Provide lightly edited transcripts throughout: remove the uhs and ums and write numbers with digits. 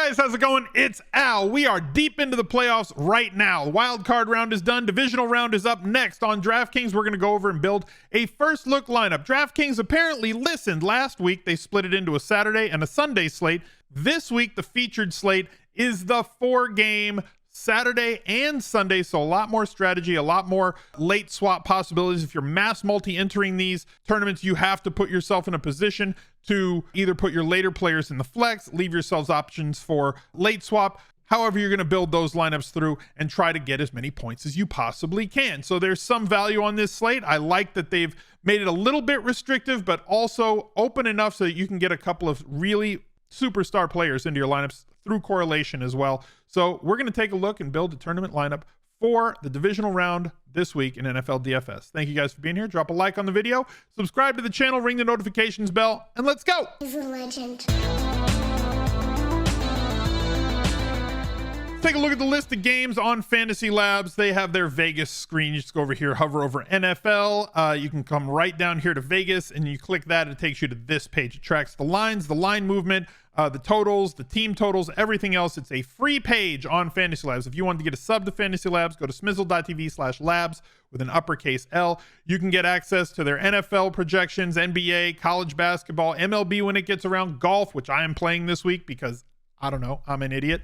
guys, how's it going? It's Al. We are deep into the playoffs right now. Wild card round is done. Divisional round is up next. On Draftkings, we're going to go over and build a first look lineup. Draftkings apparently listened. Last week, they split it into a Saturday and a Sunday slate. This week, the featured slate is the 4-game Saturday and Sunday, so a lot more strategy, a lot more late swap possibilities. If you're mass multi-entering these tournaments, you have to put yourself in a position to either put your later players in the flex, leave yourselves options for late swap. However, you're going to build those lineups through and try to get as many points as you possibly can. So there's some value on this slate. I like that they've made it a little bit restrictive, but also open enough so that you can get a couple of really superstar players into your lineups through correlation as well. So we're going to take a look and build a tournament lineup for the divisional round this week in NFL DFS. Thank you guys for being here. Drop a like on the video, subscribe to the channel, ring the notifications bell, and let's go. He's a legend. Take a look at the list of games on Fantasy Labs. They have their Vegas screen. You just go over here, hover over NFL. You can come right down here to Vegas, and you click that. It takes you to this page. It tracks the lines, the line movement, the totals, the team totals, everything else. It's a free page on Fantasy Labs. If you want to get a sub to Fantasy Labs, go to smizzle.tv/labs with an uppercase L. You can get access to their NFL projections, NBA, college basketball, MLB when it gets around, golf, which I am playing this week because, I don't know, I'm an idiot.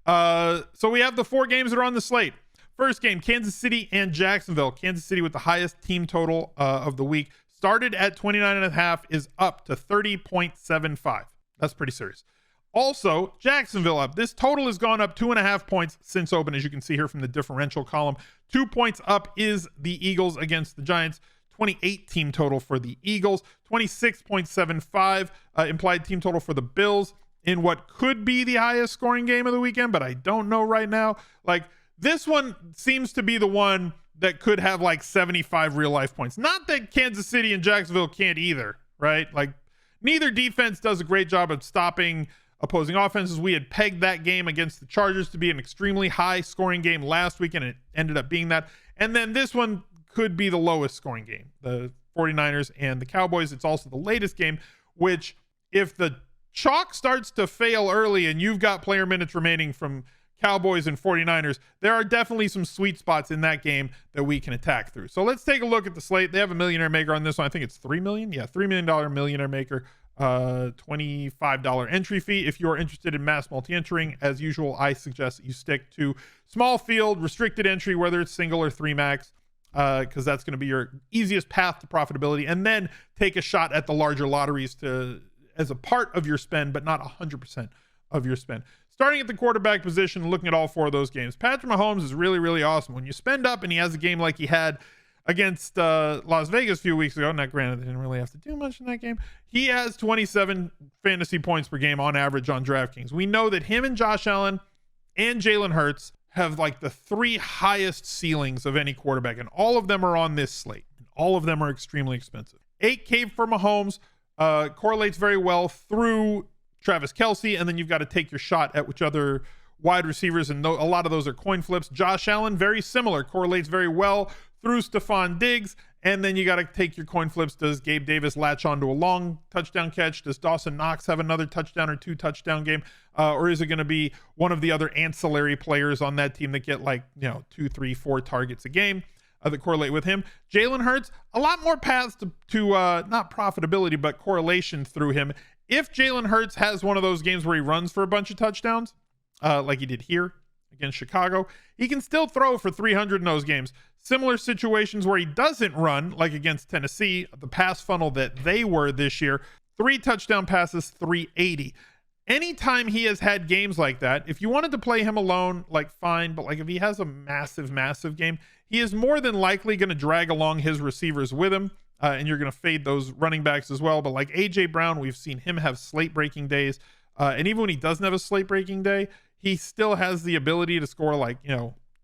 So we have the 4 games that are on the slate. First game, Kansas City and Jacksonville. Kansas City with the highest team total of the week. Started at 29.5, is up to 30.75. That's pretty serious. Also, Jacksonville up. This total has gone up 2.5 points since open, as you can see here from the differential column. 2 points up is the Eagles against the Giants. 28 team total for the Eagles. 26.75 implied team total for the Bills in what could be the highest scoring game of the weekend, but I don't know right now. Like, this one seems to be the one that could have like 75 real life points. Not that Kansas City and Jacksonville can't either, right? Like, neither defense does a great job of stopping opposing offenses. We had pegged that game against the Chargers to be an extremely high scoring game last week, and it ended up being that. And then this one could be the lowest scoring game, the 49ers and the Cowboys. It's also the latest game, which if the chalk starts to fail early and you've got player minutes remaining from Cowboys and 49ers, there are definitely some sweet spots in that game that we can attack through. So let's take a look at the slate. They have a millionaire maker on this one. I think it's $3 million. Yeah, $3 million millionaire maker, $25 entry fee. If you're interested in mass multi-entering, as usual, I suggest that you stick to small field, restricted entry, whether it's single or 3 max, because that's going to be your easiest path to profitability, and then take a shot at the larger lotteries as a part of your spend, but not 100% of your spend. Starting at the quarterback position, looking at all 4 of those games, Patrick Mahomes is really, really awesome. When you spend up and he has a game like he had against Las Vegas a few weeks ago, not granted, they didn't really have to do much in that game. He has 27 fantasy points per game on average on DraftKings. We know that him and Josh Allen and Jalen Hurts have like the 3 highest ceilings of any quarterback, and all of them are on this slate. And all of them are extremely expensive. 8K for Mahomes correlates very well through Travis Kelce, and then you've got to take your shot at which other wide receivers, and a lot of those are coin flips. Josh Allen, very similar, correlates very well through Stephon Diggs, and then you got to take your coin flips. Does Gabe Davis latch onto a long touchdown catch? Does Dawson Knox have another touchdown or 2 touchdown game? Or is it going to be one of the other ancillary players on that team that get 2, 3, 4 targets a game that correlate with him? Jalen Hurts, a lot more paths to not profitability, but correlation through him. If Jalen Hurts has one of those games where he runs for a bunch of touchdowns, like he did here against Chicago, he can still throw for 300 in those games. Similar situations where he doesn't run, like against Tennessee, the pass funnel that they were this year, 3 touchdown passes, 380. Anytime he has had games like that, if you wanted to play him alone, like fine, but like if he has a massive game, he is more than likely going to drag along his receivers with him. And you're going to fade those running backs as well. But like AJ Brown, we've seen him have slate breaking days. And even when he doesn't have a slate breaking day, he still has the ability to score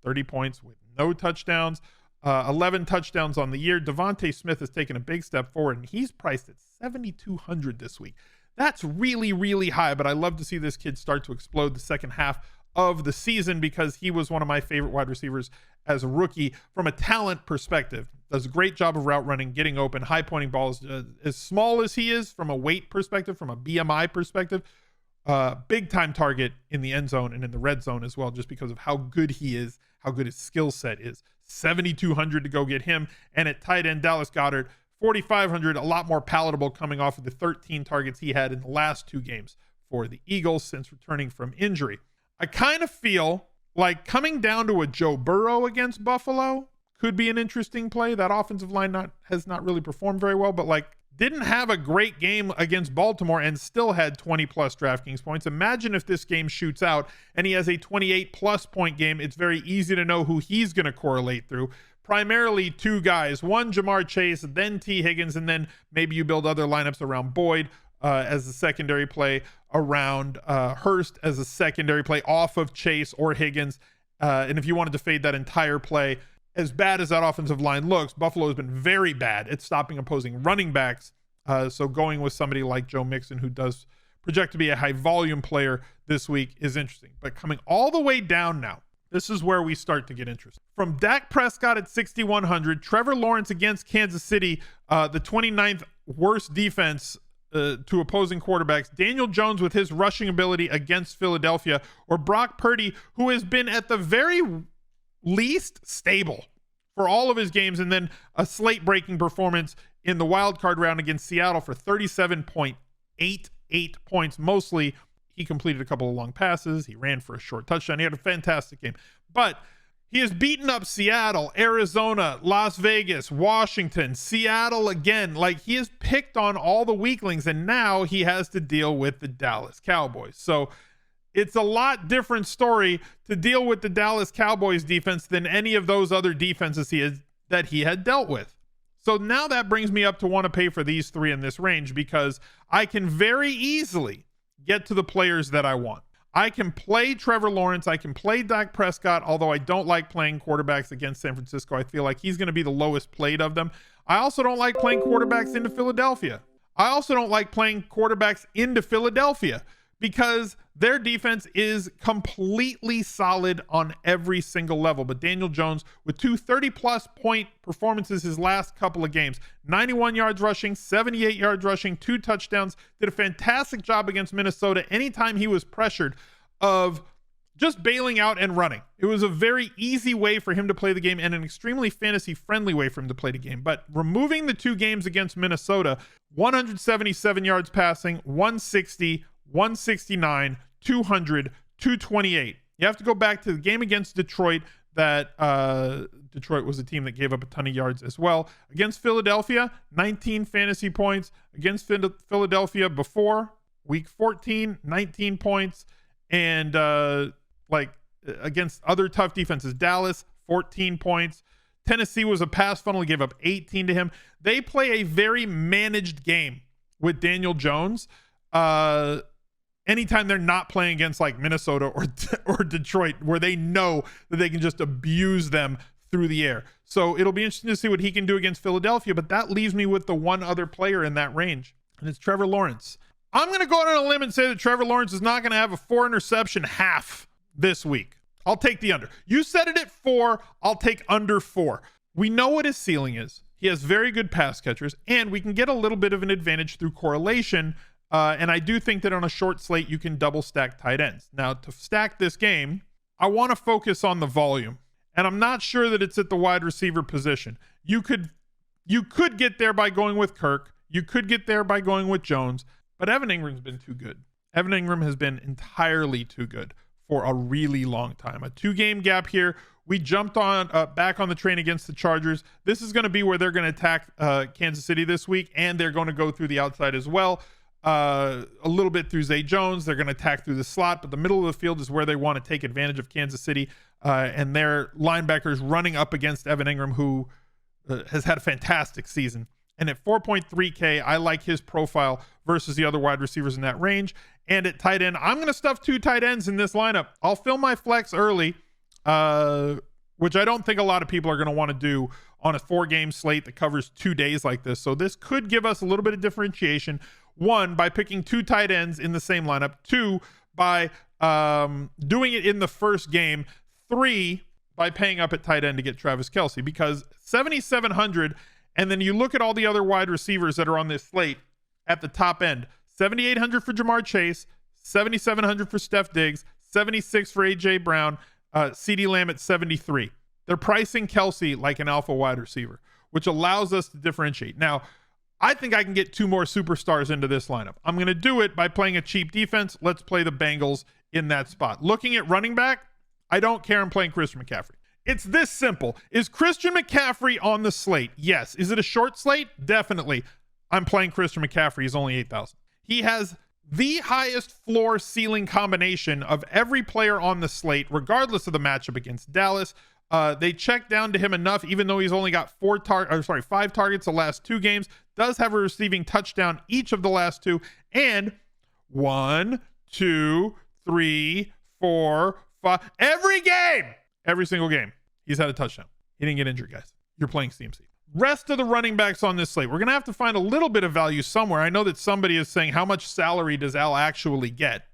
30 points with no touchdowns, 11 touchdowns on the year. Devontae Smith has taken a big step forward, and he's priced at $7,200 this week. That's really, really high, but I love to see this kid start to explode the second half of the season because he was one of my favorite wide receivers as a rookie from a talent perspective. Does a great job of route running, getting open, high pointing balls. As small as he is from a weight perspective, from a BMI perspective, big time target in the end zone and in the red zone as well, just because of how good he is, how good his skill set is. 7,200 to go get him. And at tight end, Dallas Goedert, 4,500, a lot more palatable coming off of the 13 targets he had in the last 2 games for the Eagles since returning from injury. I kind of feel like coming down to a Joe Burrow against Buffalo could be an interesting play. That offensive line has not really performed very well, but like didn't have a great game against Baltimore and still had 20 plus DraftKings points. Imagine if this game shoots out and he has a 28 plus point game. It's very easy to know who he's going to correlate through. Primarily 2 guys, one Jamar Chase, then T. Higgins, and then maybe you build other lineups around Boyd as a secondary play, around Hurst as a secondary play off of Chase or Higgins. And if you wanted to fade that entire play, as bad as that offensive line looks, Buffalo has been very bad at stopping opposing running backs. So going with somebody like Joe Mixon, who does project to be a high volume player this week, is interesting. But coming all the way down now, this is where we start to get interesting. From Dak Prescott at 6,100, Trevor Lawrence against Kansas City, the 29th worst defense to opposing quarterbacks, Daniel Jones with his rushing ability against Philadelphia, or Brock Purdy, who has been at the very least stable for all of his games, and then a slate breaking performance in the wild card round against Seattle for 37.88 points. Mostly he completed a couple of long passes, he ran for a short touchdown, he had a fantastic game, but he has beaten up Seattle, Arizona, Las Vegas, Washington, Seattle again. Like, he has picked on all the weaklings, and now he has to deal with the Dallas Cowboys. So it's a lot different story to deal with the Dallas Cowboys defense than any of those other defenses that he had dealt with. So now that brings me up to want to pay for these 3 in this range, because I can very easily get to the players that I want. I can play Trevor Lawrence. I can play Dak Prescott, although I don't like playing quarterbacks against San Francisco. I feel like he's going to be the lowest played of them. I also don't like playing quarterbacks into Philadelphia. Because their defense is completely solid on every single level. But Daniel Jones, with 2 30-plus point performances his last couple of games, 91 yards rushing, 78 yards rushing, 2 touchdowns, did a fantastic job against Minnesota anytime he was pressured of just bailing out and running. It was a very easy way for him to play the game and an extremely fantasy-friendly way for him to play the game. But removing the 2 games against Minnesota, 177 yards passing, 160, 169, 200, 228. You have to go back to the game against Detroit that Detroit was a team that gave up a ton of yards as well. Against Philadelphia, 19 fantasy points. Against Philadelphia before week 14, 19 points. And against other tough defenses, Dallas, 14 points. Tennessee was a pass funnel. He gave up 18 to him. They play a very managed game with Daniel Jones. Anytime they're not playing against like Minnesota or Detroit, where they know that they can just abuse them through the air. So it'll be interesting to see what he can do against Philadelphia, but that leaves me with the one other player in that range, and it's Trevor Lawrence. I'm going to go out on a limb and say that Trevor Lawrence is not going to have a 4 interception half this week. I'll take the under. You said it at 4. I'll take under 4. We know what his ceiling is. He has very good pass catchers, and we can get a little bit of an advantage through correlation. And I do think that on a short slate, you can double stack tight ends. Now, to stack this game, I want to focus on the volume. And I'm not sure that it's at the wide receiver position. You could get there by going with Kirk. You could get there by going with Jones. But Evan Ingram's been too good. Evan Ingram has been entirely too good for a really long time. A 2-game gap here. We jumped on back on the train against the Chargers. This is going to be where they're going to attack Kansas City this week, and they're going to go through the outside as well. A little bit through Zay Jones. They're going to attack through the slot, but the middle of the field is where they want to take advantage of Kansas City and their linebackers running up against Evan Ingram, who has had a fantastic season. And at 4.3K, I like his profile versus the other wide receivers in that range. And at tight end, I'm going to stuff 2 tight ends in this lineup. I'll fill my flex early, which I don't think a lot of people are going to want to do on a 4-game slate that covers 2 days like this. So this could give us a little bit of differentiation. 1, by picking 2 tight ends in the same lineup. 2, by doing it in the first game. 3, by paying up at tight end to get Travis Kelce, because 7,700, and then you look at all the other wide receivers that are on this slate at the top end. 7,800 for Jamar Chase, 7,700 for Steph Diggs, 76 for AJ Brown, CeeDee Lamb at 73. They're pricing Kelsey like an alpha wide receiver, which allows us to differentiate. Now, I think I can get 2 more superstars into this lineup. I'm going to do it by playing a cheap defense. Let's play the Bengals in that spot. Looking at running back, I don't care. I'm playing Christian McCaffrey. It's this simple. Is Christian McCaffrey on the slate? Yes. Is it a short slate? Definitely. I'm playing Christian McCaffrey. He's only 8,000. He has the highest floor ceiling combination of every player on the slate, regardless of the matchup against Dallas. They check down to him enough, even though he's only got 5 targets the last 2 games, does have a receiving touchdown each of the last 2, and 1, 2, 3, 4, 5, every single game, he's had a touchdown. He didn't get injured, guys. You're playing CMC. Rest of the running backs on this slate, we're going to have to find a little bit of value somewhere. I know that somebody is saying, how much salary does Al actually get?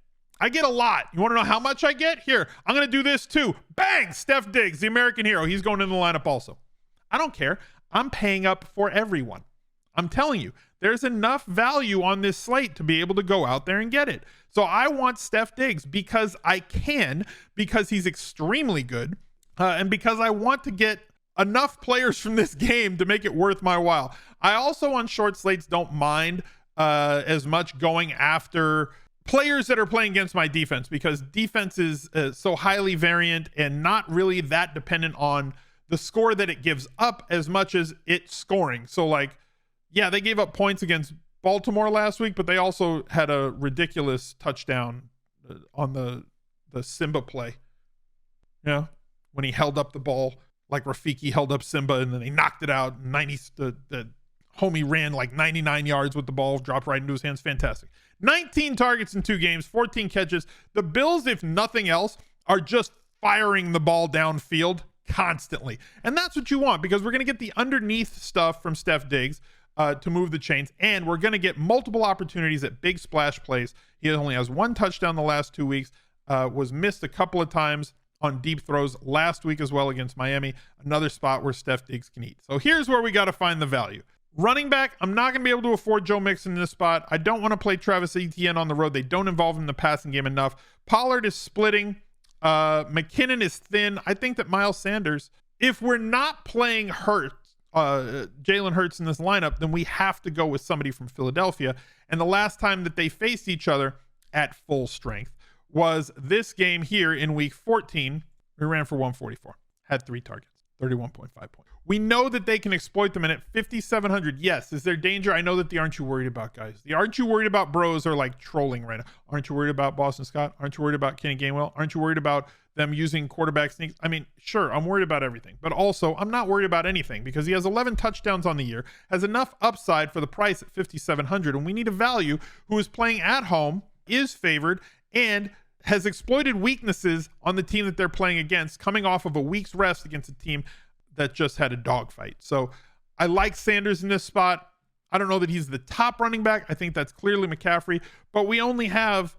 I get a lot. You want to know how much I get? Here, I'm going to do this too. Bang! Steph Diggs, the American hero. He's going in the lineup also. I don't care. I'm paying up for everyone. I'm telling you, there's enough value on this slate to be able to go out there and get it. So I want Steph Diggs because I can, because he's extremely good, and because I want to get enough players from this game to make it worth my while. I also on short slates don't mind as much going after players that are playing against my defense, because defense is so highly variant and not really that dependent on the score that it gives up as much as it's scoring. So like, yeah, they gave up points against Baltimore last week, but they also had a ridiculous touchdown on the Simba play. Yeah, when he held up the ball like Rafiki held up Simba, and then they knocked it out. The homie ran like 99 yards with the ball, dropped right into his hands. Fantastic. 19 targets in 2 games, 14 catches. The Bills, if nothing else, are just firing the ball downfield constantly. And that's what you want, because we're going to get the underneath stuff from Steph Diggs to move the chains, and we're going to get multiple opportunities at big splash plays. He only has 1 touchdown the last 2 weeks, was missed a couple of times on deep throws last week as well against Miami. Another spot where Steph Diggs can eat. So here's where we got to find the value. Running back, I'm not going to be able to afford Joe Mixon in this spot. I don't want to play Travis Etienne on the road. They don't involve him in the passing game enough. Pollard is splitting. McKinnon is thin. I think that Miles Sanders, if we're not playing Jalen Hurts in this lineup, then we have to go with somebody from Philadelphia. And the last time that they faced each other at full strength was this game here in week 14. We ran for 144, had 3 targets, 31.5 points. We know that they can exploit them, and at 5,700, yes. Is there danger? I know that the aren't you worried about guys. The aren't you worried about bros are like trolling right now. Aren't you worried about Boston Scott? Aren't you worried about Kenny Gainwell? Aren't you worried about them using quarterback sneaks? I mean, sure, I'm worried about everything, but also I'm not worried about anything, because he has 11 touchdowns on the year, has enough upside for the price at 5,700, and we need a value who is playing at home, is favored, and has exploited weaknesses on the team that they're playing against, coming off of a week's rest against a team that just had a dogfight. So I like Sanders in this spot. I don't know that he's the top running back. I think that's clearly McCaffrey, but we only have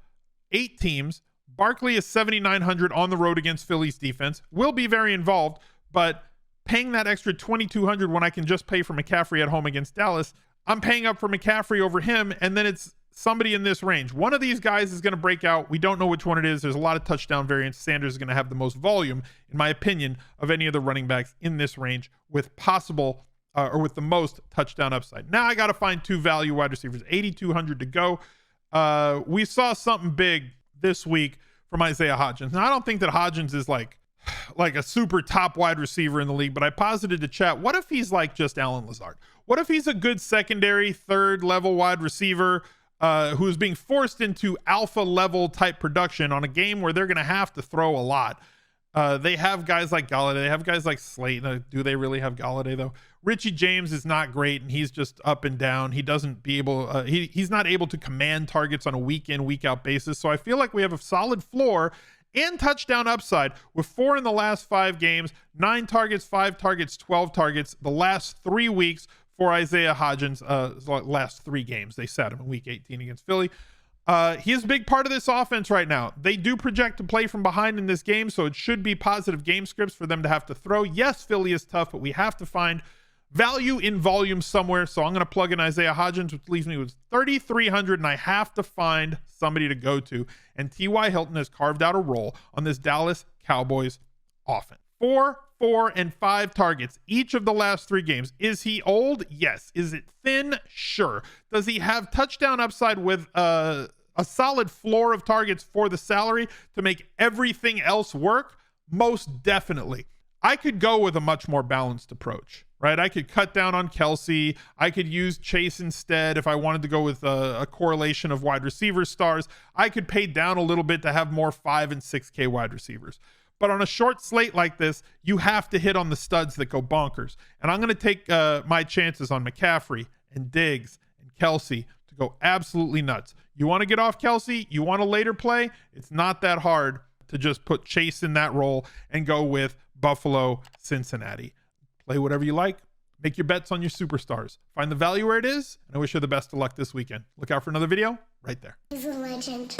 8 teams. Barkley is 7,900 on the road against Philly's defense. Will be very involved, but paying that extra 2,200 when I can just pay for McCaffrey at home against Dallas, I'm paying up for McCaffrey over him, and then it's somebody in this range. One of these guys is going to break out. We don't know which one it is. There's a lot of touchdown variance. Sanders is going to have the most volume, in my opinion, of any of the running backs in this range, with possible or with the most touchdown upside. Now I got to find 2 value wide receivers. 8,200 to go. We saw something big this week from Isaiah Hodgins. Now I don't think that Hodgins is like a super top wide receiver in the league, but I posited to chat, what if he's like just Allen Lazard? What if he's a good secondary, 3rd level wide receiver who is being forced into alpha level type production on a game where they're going to have to throw a lot? They have guys like Galladay. They have guys like Slate. Do they really have Galladay though? Richie James is not great, and he's just up and down. He doesn't be able, he's not able to command targets on a week in, week out basis. So I feel like we have a solid floor and touchdown upside with 4 in the last 5 games, 9 targets, 5 targets, 12 targets the last 3 weeks for Isaiah Hodgins. Last 3 games. They sat him in week 18 against Philly. He is a big part of this offense right now. They do project to play from behind in this game, so it should be positive game scripts for them to have to throw. Yes, Philly is tough, but we have to find value in volume somewhere. So I'm going to plug in Isaiah Hodgins, which leaves me with 3,300, and I have to find somebody to go to. And T.Y. Hilton has carved out a role on this Dallas Cowboys offense. 4, 4, and 5 targets each of the last 3 games. Is he old? Yes. Is it thin? Sure. Does he have touchdown upside with a solid floor of targets for the salary to make everything else work? Most definitely. I could go with a much more balanced approach, right? I could cut down on Kelsey. I could use Chase instead if I wanted to go with a correlation of wide receiver stars. I could pay down a little bit to have more 5 and 6K wide receivers. But on a short slate like this, you have to hit on the studs that go bonkers. And I'm going to take my chances on McCaffrey and Diggs and Kelsey to go absolutely nuts. You want to get off Kelsey? You want a later play? It's not that hard to just put Chase in that role and go with Buffalo, Cincinnati. Play whatever you like. Make your bets on your superstars. Find the value where it is, and I wish you the best of luck this weekend. Look out for another video right there. He's a legend.